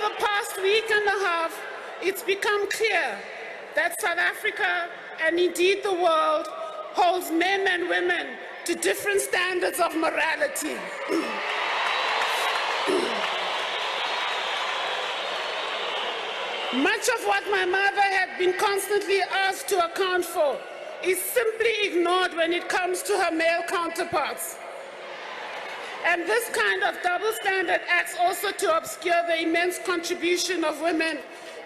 the past week and a half, it's become clear that South Africa, and indeed the world, holds men and women to different standards of morality. Much of what my mother had been constantly asked to account for is simply ignored when it comes to her male counterparts. And this kind of double standard acts also to obscure the immense contribution of women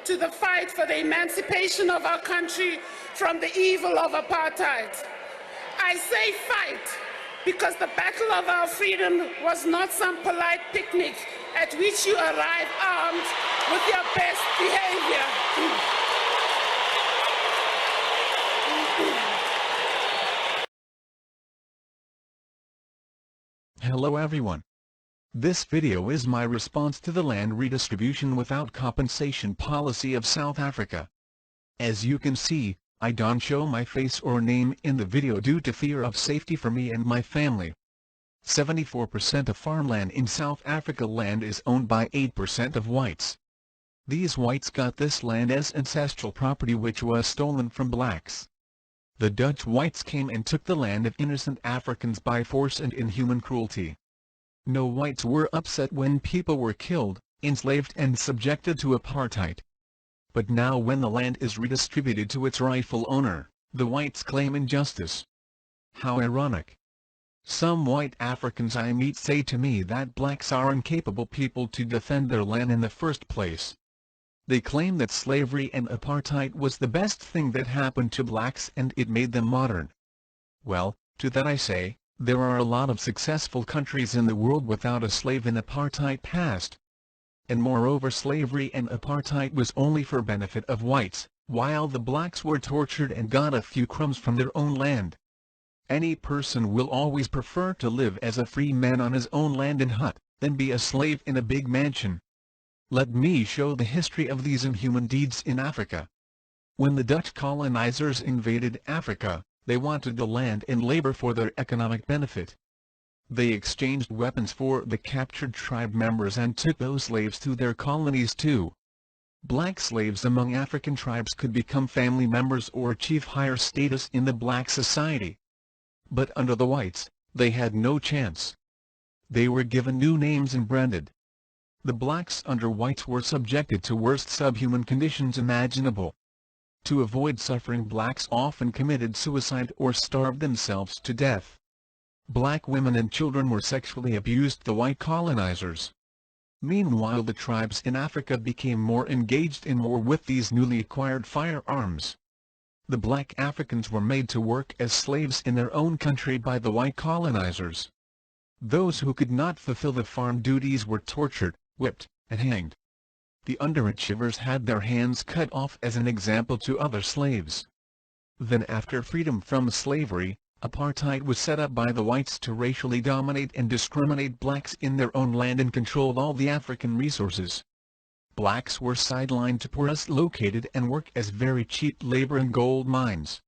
to the fight for the emancipation of our country from the evil of apartheid. I say fight because the battle of our freedom was not some polite picnic at which you arrive armed with your best behavior. Hello everyone. This video is my response to the land redistribution without compensation policy of South Africa. As you can see, I don't show my face or name in the video due to fear of safety for me and my family. 74% of farmland in South Africa land is owned by 8% of whites. These whites got this land as ancestral property which was stolen from blacks. The Dutch whites came and took the land of innocent Africans by force and inhuman cruelty. No whites were upset when people were killed, enslaved and subjected to apartheid. But now when the land is redistributed to its rightful owner, the whites claim injustice. How ironic. Some white Africans I meet say to me that blacks are incapable people to defend their land in the first place. They claim that slavery and apartheid was the best thing that happened to blacks and it made them modern. Well, to that I say, there are a lot of successful countries in the world without a slave and apartheid past. And moreover, slavery and apartheid was only for benefit of whites, while the blacks were tortured and got a few crumbs from their own land. Any person will always prefer to live as a free man on his own land and hut, than be a slave in a big mansion. Let me show the history of these inhuman deeds in Africa. When the Dutch colonizers invaded Africa, they wanted the land and labor for their economic benefit. They exchanged weapons for the captured tribe members and took those slaves to their colonies too. Black slaves among African tribes could become family members or achieve higher status in the black society. But under the whites, they had no chance. They were given new names and branded. The blacks under whites were subjected to worst subhuman conditions imaginable. To avoid suffering, blacks often committed suicide or starved themselves to death. Black women and children were sexually abused by the white colonizers. Meanwhile, the tribes in Africa became more engaged in war with these newly acquired firearms. The black Africans were made to work as slaves in their own country by the white colonizers. Those who could not fulfill the farm duties were tortured, whipped, and hanged. The underachievers had their hands cut off as an example to other slaves. Then after freedom from slavery, apartheid was set up by the whites to racially dominate and discriminate blacks in their own land and control all the African resources. Blacks were sidelined to poorest located and work as very cheap labor in gold mines.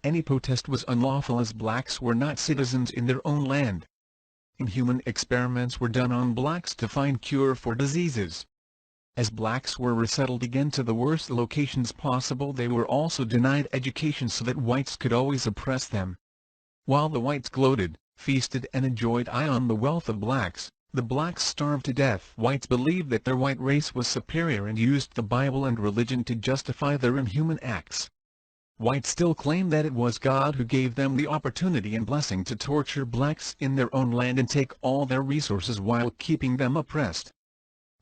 Any protest was unlawful as blacks were not citizens in their own land. Inhuman experiments were done on blacks to find cure for diseases. As blacks were resettled again to the worst locations possible, they were also denied education so that whites could always oppress them. While the whites gloated, feasted and enjoyed on the wealth of blacks, the blacks starved to death. Whites believed that their white race was superior and used the Bible and religion to justify their inhuman acts. Whites still claim that it was God who gave them the opportunity and blessing to torture blacks in their own land and take all their resources while keeping them oppressed.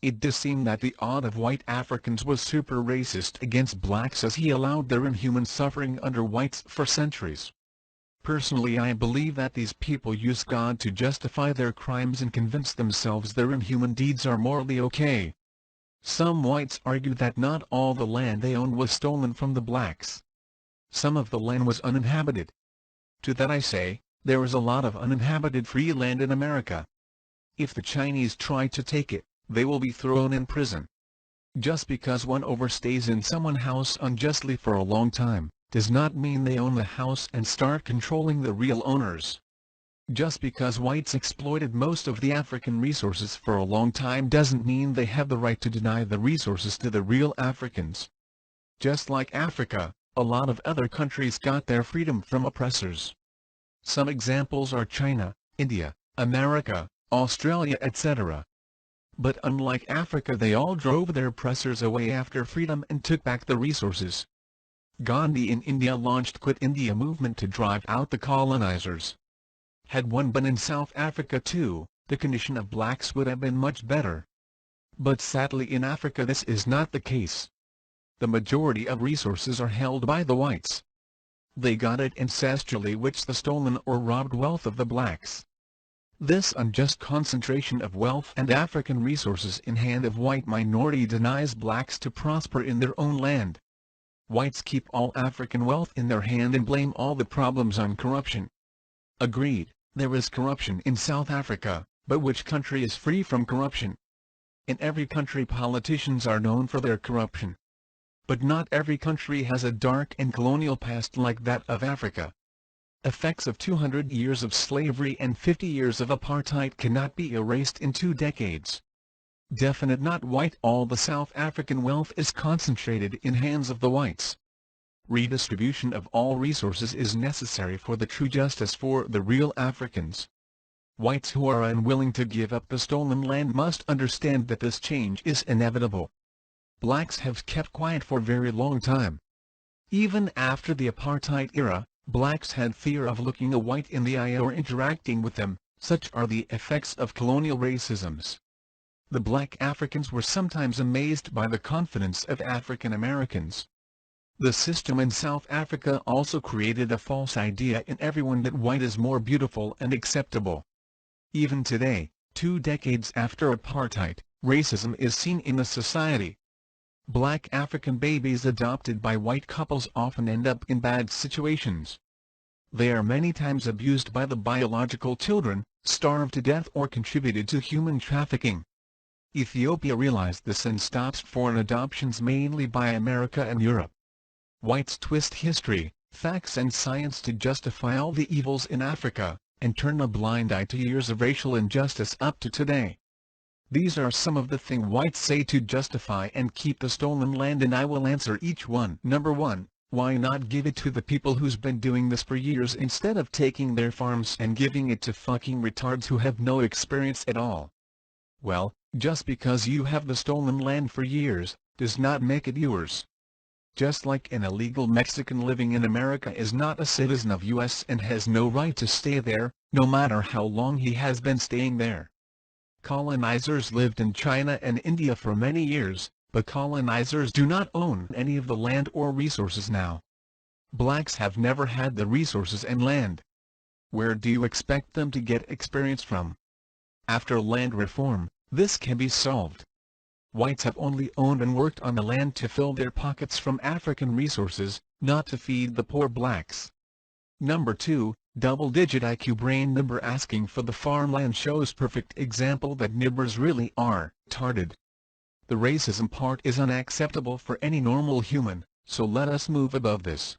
It does seem that the odd of white Africans was super racist against blacks as he allowed their inhuman suffering under whites for centuries. Personally, I believe that these people use God to justify their crimes and convince themselves their inhuman deeds are morally okay. Some whites argue that not all the land they owned was stolen from the blacks. Some of the land was uninhabited. To that I say, there is a lot of uninhabited free land in America. If the Chinese try to take it, they will be thrown in prison. Just because one overstays in someone's house unjustly for a long time, does not mean they own the house and start controlling the real owners. Just because whites exploited most of the African resources for a long time doesn't mean they have the right to deny the resources to the real Africans. Just like Africa, a lot of other countries got their freedom from oppressors. Some examples are China, India, America, Australia, etc. But unlike Africa, they all drove their oppressors away after freedom and took back the resources. Gandhi in India launched Quit India movement to drive out the colonizers. Had one been in South Africa too, the condition of blacks would have been much better. But sadly in Africa this is not the case. The majority of resources are held by the whites. They got it ancestrally, which the stolen or robbed wealth of the blacks. This unjust concentration of wealth and African resources in hand of white minority denies blacks to prosper in their own land. Whites keep all African wealth in their hand and blame all the problems on corruption. Agreed, there is corruption in South Africa, but which country is free from corruption? In every country politicians are known for their corruption. But not every country has a dark and colonial past like that of Africa. Effects of 200 years of slavery and 50 years of apartheid cannot be erased in 2 decades. Definite not white. All the South African wealth is concentrated in hands of the whites. Redistribution of all resources is necessary for the true justice for the real Africans. Whites who are unwilling to give up the stolen land must understand that this change is inevitable. Blacks have kept quiet for a very long time. Even after the apartheid era, blacks had fear of looking a white in the eye or interacting with them. Such are the effects of colonial racisms. The black Africans were sometimes amazed by the confidence of African Americans. The system in South Africa also created a false idea in everyone that white is more beautiful and acceptable. Even today, 2 decades after apartheid, racism is seen in the society. Black African babies adopted by white couples often end up in bad situations. They are many times abused by the biological children, starved to death or contributed to human trafficking. Ethiopia realized this and stops foreign adoptions mainly by America and Europe. Whites twist history, facts and science to justify all the evils in Africa, and turn a blind eye to years of racial injustice up to today. These are some of the things whites say to justify and keep the stolen land, and I will answer each one. Number 1, why not give it to the people who's been doing this for years instead of taking their farms and giving it to fucking retards who have no experience at all? Well, just because you have the stolen land for years, does not make it yours. Just like an illegal Mexican living in America is not a citizen of U.S. and has no right to stay there, no matter how long he has been staying there. Colonizers lived in China and India for many years, but colonizers do not own any of the land or resources now. Blacks have never had the resources and land. Where do you expect them to get experience from? After land reform, this can be solved. Whites have only owned and worked on the land to fill their pockets from African resources, not to feed the poor blacks. Number 2, double-digit IQ brain nibber asking for the farmland shows perfect example that nibbers really are retarded. The racism part is unacceptable for any normal human, so let us move above this.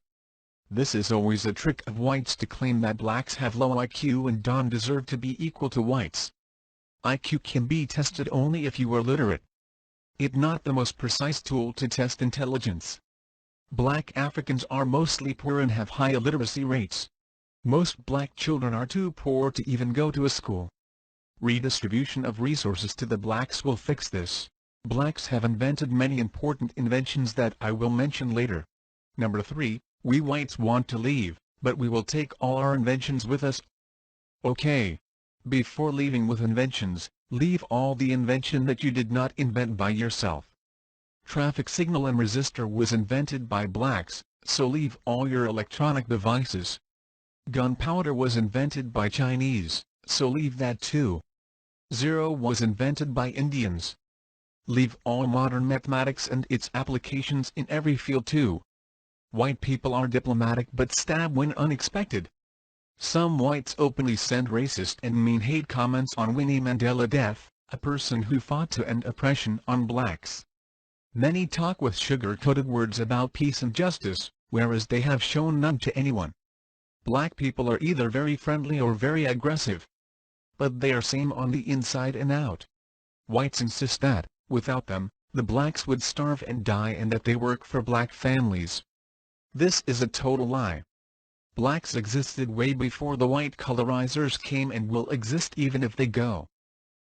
This is always a trick of whites to claim that blacks have low IQ and don't deserve to be equal to whites. IQ can be tested only if you are literate. It's not the most precise tool to test intelligence. Black Africans are mostly poor and have high illiteracy rates. Most black children are too poor to even go to a school. Redistribution of resources to the blacks will fix this. Blacks have invented many important inventions that I will mention later. Number 3, we whites want to leave, but we will take all our inventions with us. Okay. Before leaving with inventions, leave all the invention that you did not invent by yourself. Traffic signal and resistor was invented by blacks, so leave all your electronic devices. Gunpowder was invented by Chinese, so leave that too. Zero was invented by Indians. Leave all modern mathematics and its applications in every field too. White people are diplomatic but stab when unexpected. Some whites openly send racist and mean hate comments on Winnie Mandela death, a person who fought to end oppression on blacks. Many talk with sugar-coated words about peace and justice, whereas they have shown none to anyone. Black people are either very friendly or very aggressive. But they are same on the inside and out. Whites insist that, without them, the blacks would starve and die and that they work for black families. This is a total lie. Blacks existed way before the white colonizers came and will exist even if they go.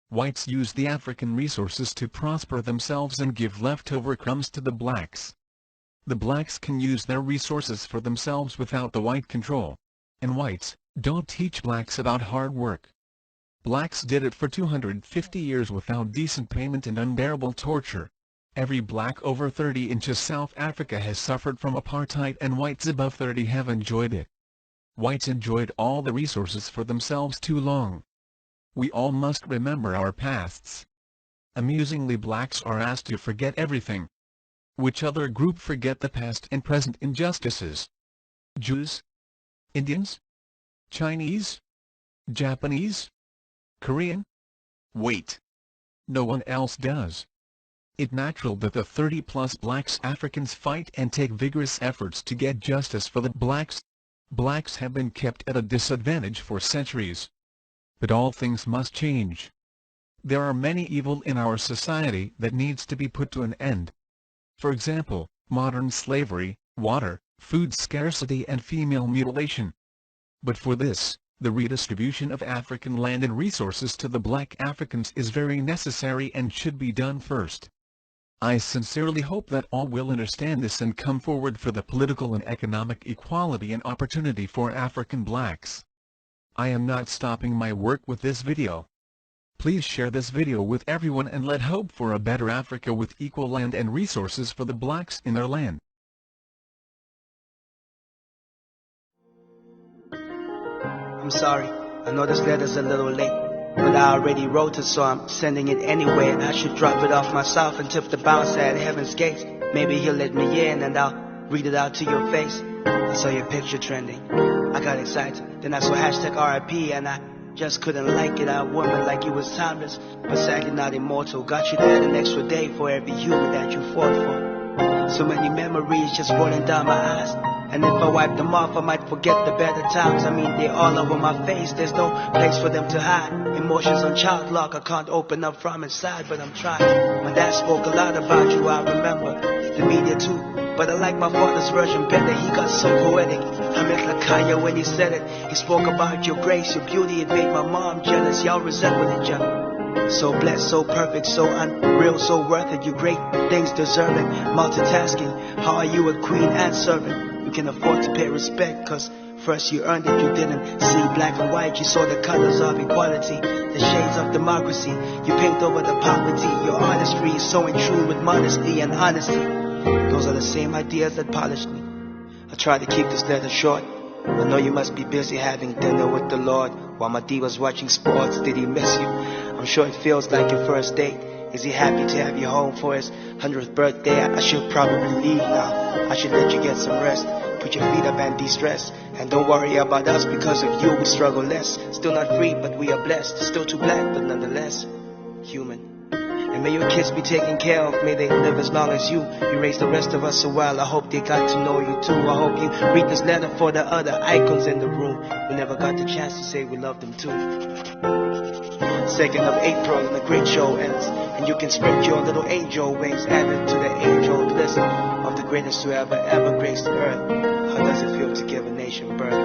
Whites use the African resources to prosper themselves and give leftover crumbs to the blacks. The blacks can use their resources for themselves without the white control. And whites don't teach blacks about hard work. Blacks did it for 250 years without decent payment and unbearable torture. Every black over 30 in South Africa has suffered from apartheid, and whites above 30 have enjoyed it. Whites enjoyed all the resources for themselves too long. We all must remember our pasts. Amusingly, blacks are asked to forget everything. Which other group forget the past and present injustices? Jews? Indians? Chinese? Japanese? Korean? Wait. No one else does. It's natural that the 30+ blacks Africans fight and take vigorous efforts to get justice for the blacks. Blacks have been kept at a disadvantage for centuries. But all things must change. There are many evil in our society that needs to be put to an end. For example, modern slavery, water, food scarcity and female mutilation. But for this, the redistribution of African land and resources to the black Africans is very necessary and should be done first. I sincerely hope that all will understand this and come forward for the political and economic equality and opportunity for African blacks. I am not stopping my work with this video. Please share this video with everyone and let hope for a better Africa with equal land and resources for the blacks in their land. I'm sorry, I know this letter's a little late, but I already wrote it, so I'm sending it anyway. I should drop it off myself and tip the bouncer at heaven's gates. Maybe he'll let me in and I'll read it out to your face. I saw your picture trending, I got excited, then I saw hashtag RIP and I just couldn't like it. I woman like you was timeless, but sadly not immortal. Got you to add an extra day for every human that you fought for. So many memories just rolling down my eyes, and if I wipe them off I might forget the better times. I mean, they're all over my face, there's no place for them to hide. Emotions on child lock, I can't open up from inside, but I'm trying. My dad spoke a lot about you, I remember, the media too, but I like my father's version better, he got so poetic. I met Lakaya when he said it, he spoke about your grace, your beauty, it made my mom jealous. Y'all resemble each other. So blessed, so perfect, so unreal, so worth it. You great things deserving, multitasking. How are you a queen and servant? You can afford to pay respect, cause first you earned it. You didn't see black and white, you saw the colors of equality, the shades of democracy. You paint over the poverty, your artistry is so in tune with modesty and honesty. Those are the same ideas that polished me. I tried to keep this letter short, I know you must be busy having dinner with the Lord while my D was watching sports. Did he miss you? I'm sure it feels like your first date. Is he happy to have you home for his 100th birthday? I should probably leave now, I should let you get some rest. Put your feet up and de-stress, and don't worry about us, because of you we struggle less. Still not free but we are blessed, still too black but nonetheless human. And may your kids be taken care of, may they live as long as you. You raised the rest of us so well, I hope they got to know you too. I hope you read this letter for the other icons in the room. We never got the chance to say we love them too. 2nd of April and the great show ends, and you can spread your little angel wings added to the angel list of the greatest who ever graced the earth. How does it feel to give a nation birth?